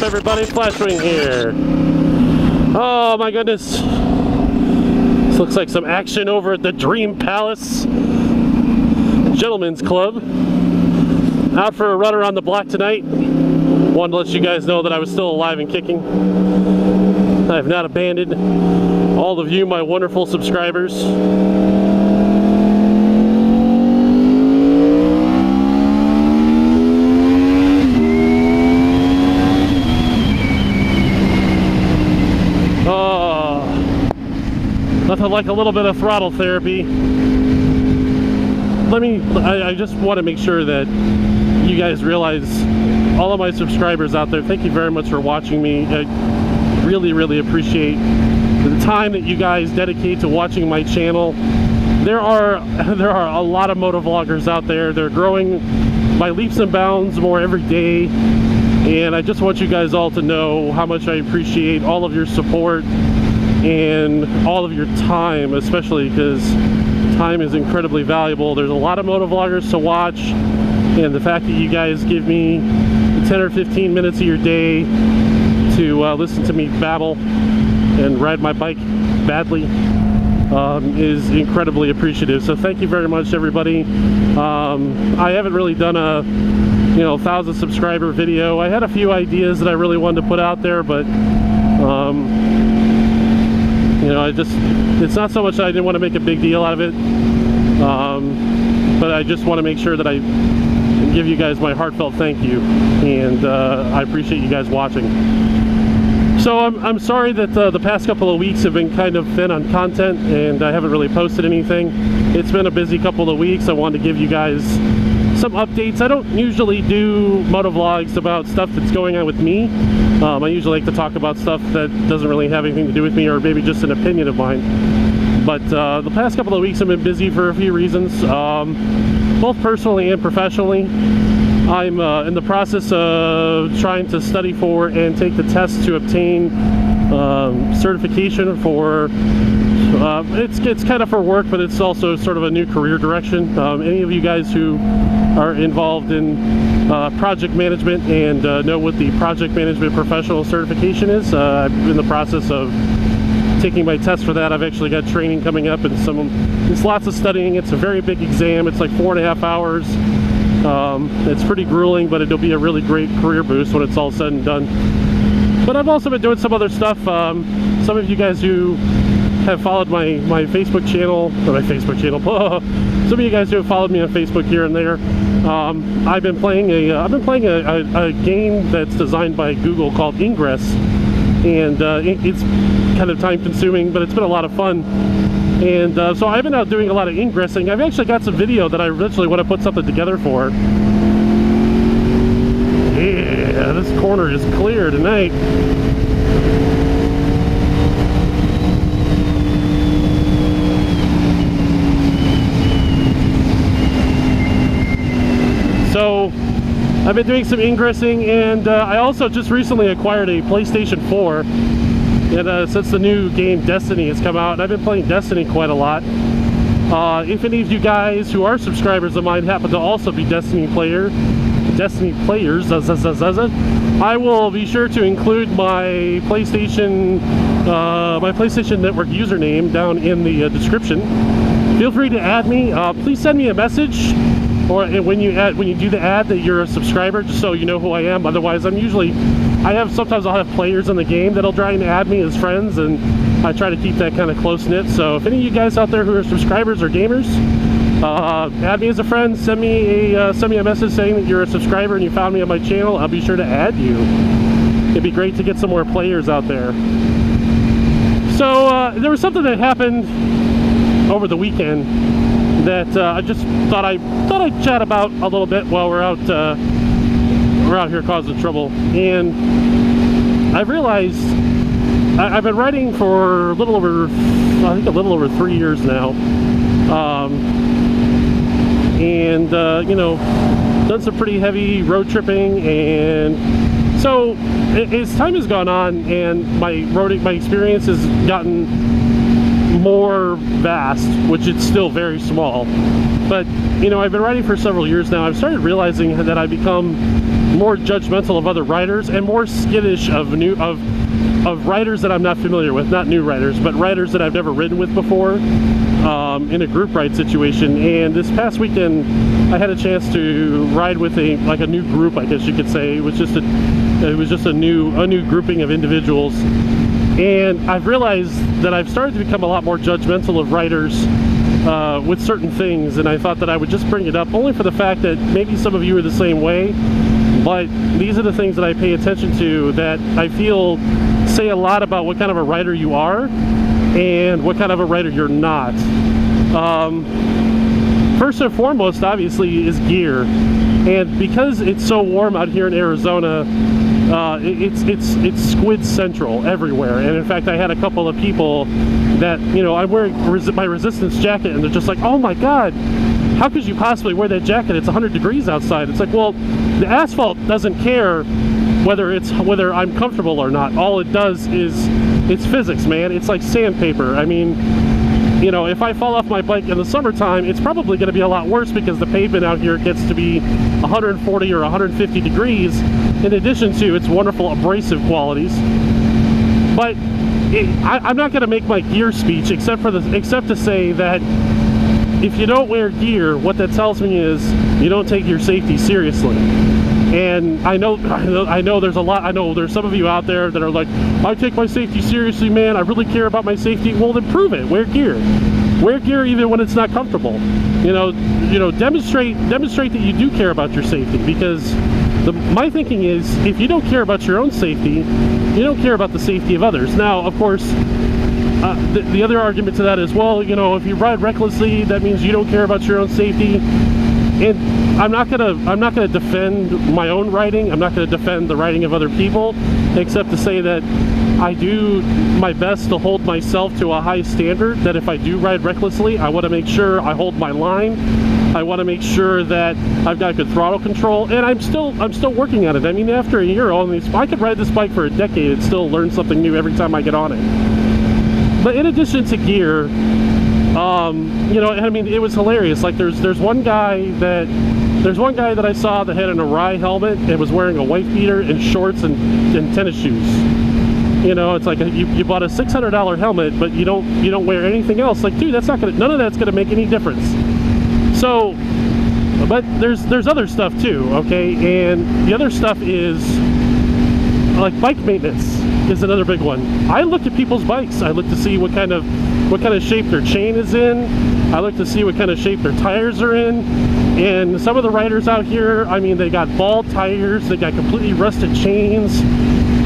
everybody? Flashwing here. Oh my goodness. This looks like some action over at the Dream Palace Gentlemen's Club. Out for a run around the block tonight. Wanted to let you guys know that I was still alive and kicking. I have not abandoned all of you, my wonderful subscribers. Nothing like a little bit of throttle therapy. I just want to make sure that you guys realize, all of my subscribers out there, thank you very much for watching me. I really, really appreciate the time that you guys dedicate to watching my channel. There are a lot of motovloggers out there. They're growing by leaps and bounds more every day. And I just want you guys all to know how much I appreciate all of your support and all of your time, especially because time is incredibly valuable. There's a lot of motovloggers to watch, and the fact that you guys give me 10 or 15 minutes of your day to listen to me babble and ride my bike badly is incredibly appreciative. So thank you very much, everybody. I haven't really done a 1,000 subscriber video. I had a few ideas that I really wanted to put out there, but it's not so much that I didn't want to make a big deal out of it, but I just want to make sure that I give you guys my heartfelt thank you, and I appreciate you guys watching. So I'm sorry that the past couple of weeks have been kind of thin on content, and I haven't really posted anything. It's been a busy couple of weeks. I wanted to give you guys some updates. I don't usually do motovlogs about stuff that's going on with me. I usually like to talk about stuff that doesn't really have anything to do with me, or maybe just an opinion of mine. But the past couple of weeks have been busy for a few reasons, both personally and professionally. I'm in the process of trying to study for and take the test to obtain certification for it's kind of for work, but it's also sort of a new career direction. Any of you guys who are involved in project management and know what the project management professional certification is, I'm in the process of taking my test for that. I've actually got training coming up, and it's lots of studying. It's a very big exam. It's like 4.5 hours. It's pretty grueling, but it'll be a really great career boost when it's all said and done. But I've also been doing some other stuff. Some of you guys who have followed my Facebook channel, some of you guys who have followed me on Facebook here and there, I've been playing a game that's designed by Google called Ingress, and it's kind of time consuming, but it's been a lot of fun. And so I've been out doing a lot of ingressing. I've actually got some video that I eventually want to put something together for. Yeah, this corner is clear tonight. So I've been doing some ingressing, and I also just recently acquired a PlayStation 4. And since the new game Destiny has come out, and I've been playing Destiny quite a lot. If any of you guys who are subscribers of mine happen to also be Destiny players, I will be sure to include my PlayStation Network username down in the description. Feel free to add me. Please send me a message, or when you do the ad, that you're a subscriber, just so you know who I am. Otherwise, sometimes I'll have players in the game that'll try and add me as friends, and I try to keep that kind of close-knit. So if any of you guys out there who are subscribers or gamers, add me as a friend, send me a message saying that you're a subscriber and you found me on my channel. I'll be sure to add you. It'd be great to get some more players out there. So there was something that happened over the weekend that I just thought I'd chat about a little bit while we're out here causing trouble. And I realized I've been writing for a little over 3 years now, and done some pretty heavy road tripping, and so as time has gone on and my experience has gotten more vast, which it's still very small, but I've been riding for several years now. I've started realizing that I've become more judgmental of other riders and more skittish of riders that I'm not familiar with, not new riders, but riders that I've never ridden with before in a group ride situation. And this past weekend, I had a chance to ride with a new group, I guess you could say. It was just a new grouping of individuals, and I've realized that I've started to become a lot more judgmental of riders with certain things, and I thought that I would just bring it up only for the fact that maybe some of you are the same way. But these are the things that I pay attention to that I feel say a lot about what kind of a rider you are and what kind of a rider you're not. First and foremost, obviously, is gear. And because it's so warm out here in Arizona, it's squid central everywhere. And in fact, I had a couple of people that, you know, I'm wearing my resistance jacket, and they're just like, oh my God, how could you possibly wear that jacket? It's 100 degrees outside. It's like, well, the asphalt doesn't care whether I'm comfortable or not. All it does is, it's physics, man. It's like sandpaper. I mean, you know, if I fall off my bike in the summertime, it's probably going to be a lot worse because the pavement out here gets to be 140 or 150 degrees, in addition to its wonderful abrasive qualities. But I'm not going to make my gear speech except to say that if you don't wear gear, what that tells me is you don't take your safety seriously. And I know there's some of you out there that are like, I take my safety seriously, man. I really care about my safety. Well, then prove it. Wear gear. Wear gear even when it's not comfortable. You know, demonstrate that you do care about your safety, because my thinking is, if you don't care about your own safety, you don't care about the safety of others. Now, of course, the other argument to that is, well, you know, if you ride recklessly, that means you don't care about your own safety. And I'm not gonna defend my own riding. I'm not gonna defend the riding of other people, except to say that I do my best to hold myself to a high standard, that if I do ride recklessly, I want to make sure I hold my line. I want to make sure that I've got good throttle control, and I'm still working on it. I mean, after a year on these, I could ride this bike for a decade and still learn something new every time I get on it. But in addition to gear, you know, I mean, it was hilarious. Like, there's one guy that I saw that had an Arai helmet and was wearing a wife beater and shorts and tennis shoes. You know, it's like you bought a $600 helmet, but you don't wear anything else. Like, dude, none of that's gonna make any difference. So, but there's other stuff too, okay? And the other stuff is, like, bike maintenance is another big one. I look at people's bikes. I look to see what kind of shape their chain is in. I look to see what kind of shape their tires are in. And some of the riders out here, I mean, they got bald tires, they got completely rusted chains.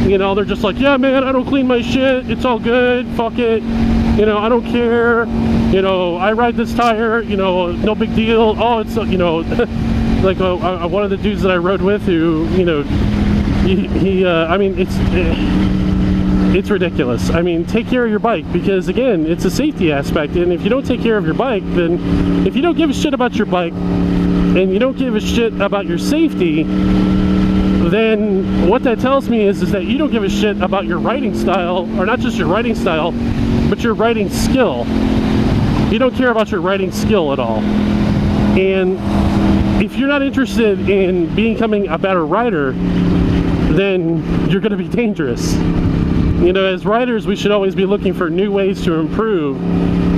You know, they're just like, yeah, man, I don't clean my shit. It's all good. Fuck it. You know, I don't care. You know, I ride this tire. You know, no big deal. Oh, it's, you know, like one of the dudes that I rode with who, you know, I mean, it's ridiculous. I mean, take care of your bike, because again, it's a safety aspect. And if you don't take care of your bike, then if you don't give a shit about your bike and you don't give a shit about your safety, then what that tells me is that you don't give a shit about your riding style, or not just your riding style, but your riding skill. You don't care about your riding skill at all. And if you're not interested in becoming a better rider, then you're going to be dangerous. You know, as riders, we should always be looking for new ways to improve.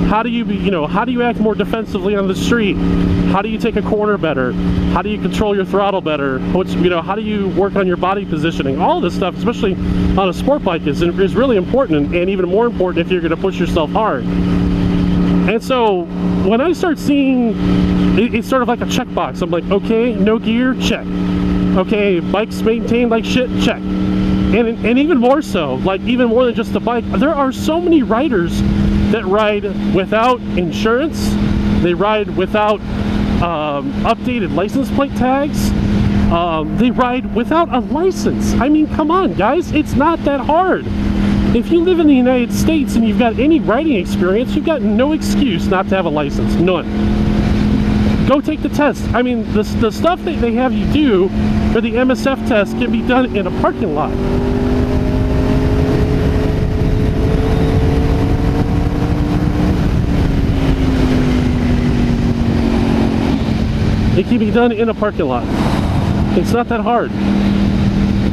How do you act more defensively on the street? How do you take a corner better? How do you control your throttle better? How do you work on your body positioning? All this stuff, especially on a sport bike, is really important, and even more important if you're going to push yourself hard. And so when I start seeing, it's sort of like a checkbox. I'm like, okay, no gear, check. Okay, bikes maintained like shit, check. And even more so, like even more than just the bike, there are so many riders that ride without insurance. They ride without updated license plate tags. They ride without a license. I mean, come on, guys, it's not that hard. If you live in the United States and you've got any riding experience, you've got no excuse not to have a license, none. Go take the test. I mean, the stuff that they have you do for the MSF test can be done in a parking lot. It can be done in a parking lot. It's not that hard.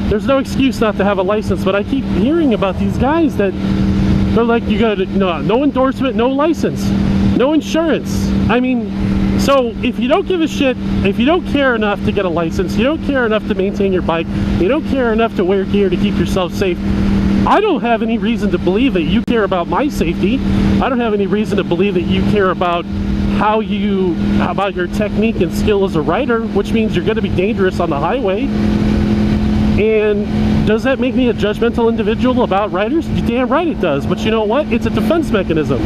There's no excuse not to have a license, but I keep hearing about these guys that they're like, you gotta, no endorsement, no license, no insurance. I mean, so if you don't give a shit, if you don't care enough to get a license, you don't care enough to maintain your bike, you don't care enough to wear gear to keep yourself safe, I don't have any reason to believe that you care about my safety. I don't have any reason to believe that you care about about your technique and skill as a rider, which means you're going to be dangerous on the highway. And does that make me a judgmental individual about riders? You're damn right it does. But you know what? It's a defense mechanism.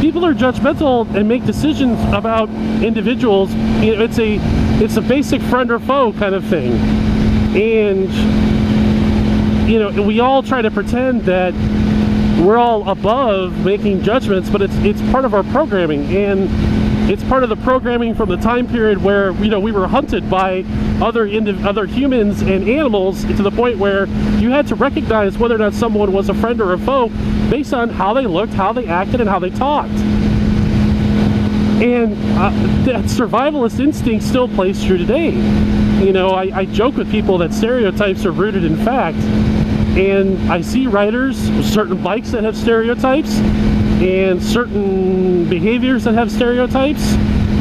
People are judgmental and make decisions about individuals. It's a basic friend or foe kind of thing. And we all try to pretend that we're all above making judgments, but it's part of our programming, and it's part of the programming from the time period where we were hunted by other humans and animals to the point where you had to recognize whether or not someone was a friend or a foe based on how they looked, how they acted, and how they talked. And that survivalist instinct still plays true today. I joke with people that stereotypes are rooted in fact. And I see riders, certain bikes that have stereotypes, and certain behaviors that have stereotypes,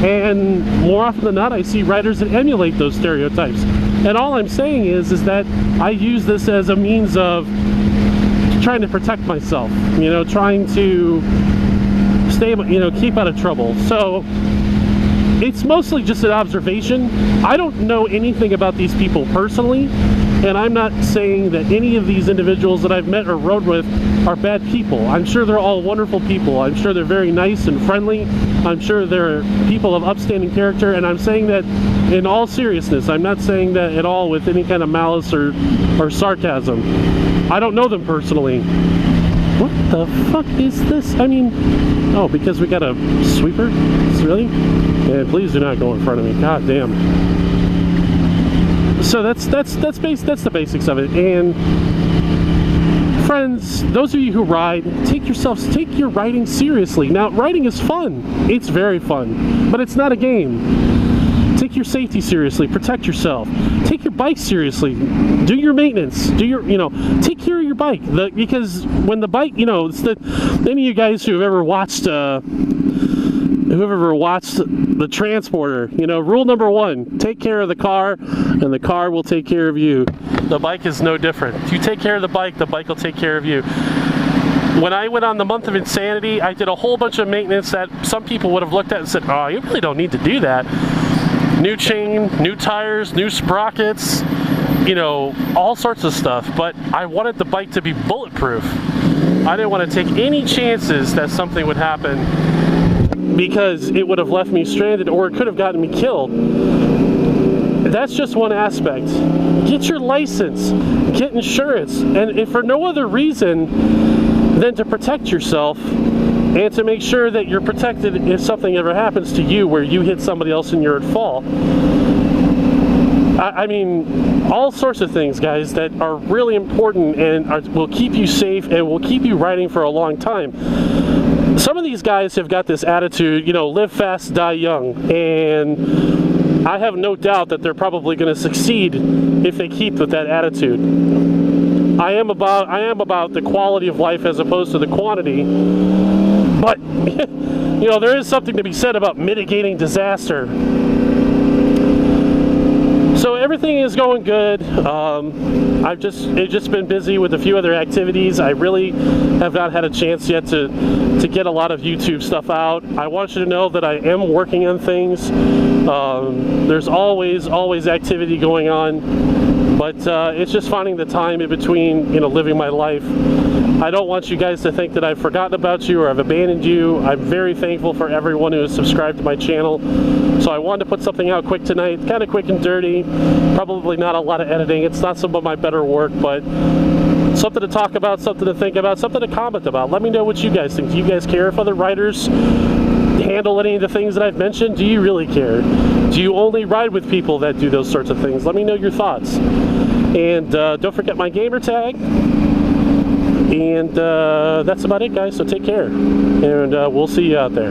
and more often than not, I see riders that emulate those stereotypes. And all I'm saying is that I use this as a means of trying to protect myself, trying to stay, keep out of trouble. So it's mostly just an observation. I don't know anything about these people personally. And I'm not saying that any of these individuals that I've met or rode with are bad people. I'm sure they're all wonderful people. I'm sure they're very nice and friendly. I'm sure they're people of upstanding character. And I'm saying that in all seriousness. I'm not saying that at all with any kind of malice or sarcasm. I don't know them personally. What the fuck is this? I mean, oh, because we got a sweeper? Really? Yeah, please do not go in front of me. God damn. So that's the basics of it. And friends, those of you who ride, take your riding seriously. Now, riding is fun. It's very fun, but it's not a game. Take your safety seriously. Protect yourself. Take your bike seriously. Do your maintenance. Take care of your bike. Because when the bike, it's any of you guys who've ever watched the Transporter, rule number 1, take care of the car and the car will take care of you. The bike is no different. If you take care of the bike will take care of you. When I went on the month of insanity, I did a whole bunch of maintenance that some people would have looked at and said, oh, you really don't need to do that. New chain, new tires, new sprockets, all sorts of stuff. But I wanted the bike to be bulletproof. I didn't want to take any chances that something would happen, because it would have left me stranded or it could have gotten me killed. That's just one aspect. Get your license, get insurance, and if for no other reason than to protect yourself and to make sure that you're protected if something ever happens to you where you hit somebody else and you're at fault. I mean, all sorts of things, guys, that are really important and will keep you safe and will keep you riding for a long time. Some of these guys have got this attitude, live fast, die young, and I have no doubt that they're probably going to succeed if they keep with that attitude. I am about the quality of life as opposed to the quantity, but there is something to be said about mitigating disaster. So everything is going good. I've just been busy with a few other activities. I really have not had a chance yet to get a lot of YouTube stuff out. I want you to know that I am working on things. There's always activity going on, but it's just finding the time in between, living my life. I don't want you guys to think that I've forgotten about you or I've abandoned you. I'm very thankful for everyone who has subscribed to my channel. So I wanted to put something out quick tonight, kind of quick and dirty. Probably not a lot of editing. It's not some of my better work, but something to talk about, something to think about, something to comment about. Let me know what you guys think. Do you guys care if other riders handle any of the things that I've mentioned? Do you really care? Do you only ride with people that do those sorts of things? Let me know your thoughts. And don't forget my gamer tag. And that's about it, guys, so take care, and we'll see you out there.